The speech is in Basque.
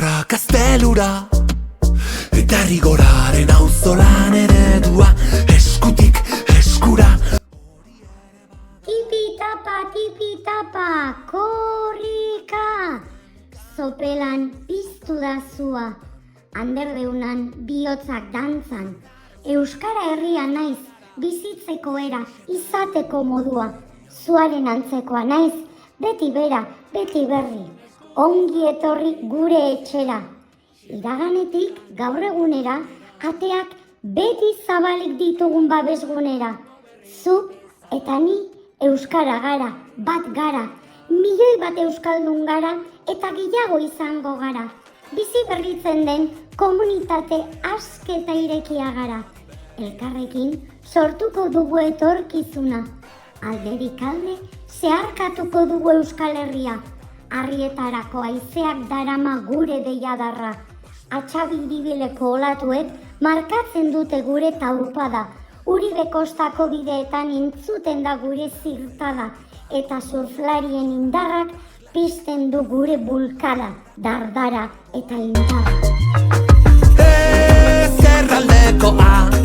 Nafarra gaztelura eta rigoraren auzolan eredua eskutik eskura. Tipi-tapa, korrika! Zopelan piztu da zua, handerdeunan bihotzak dantzan. Euskara herria naiz, bizitzeko era, izateko modua. Zuaren antzekoa naiz, beti bera, beti berri. Ongi etorri gure etxera. Iraganetik gaur egunera, ateak beti zabalik ditugun babesgunera. Zu eta ni euskara gara, bat gara, milioi bat euskaldun gara eta gehiago izango gara. Bizi berritzen den komunitate aske eta irekia gara. Elkarrekin sortuko dugu etorkizuna. Alderik alde zeharkatuko dugu Euskal Herria. Arrietarako haizeak darama gure deiadarra. Atxabiribileko olatuek markatzen dute gure taupada. Uribe kostako bideetan entzuten da gure zirtada. Eta surflarien indarrak pizten du gure bulkada, dardara eta indarra. Zerraldekoa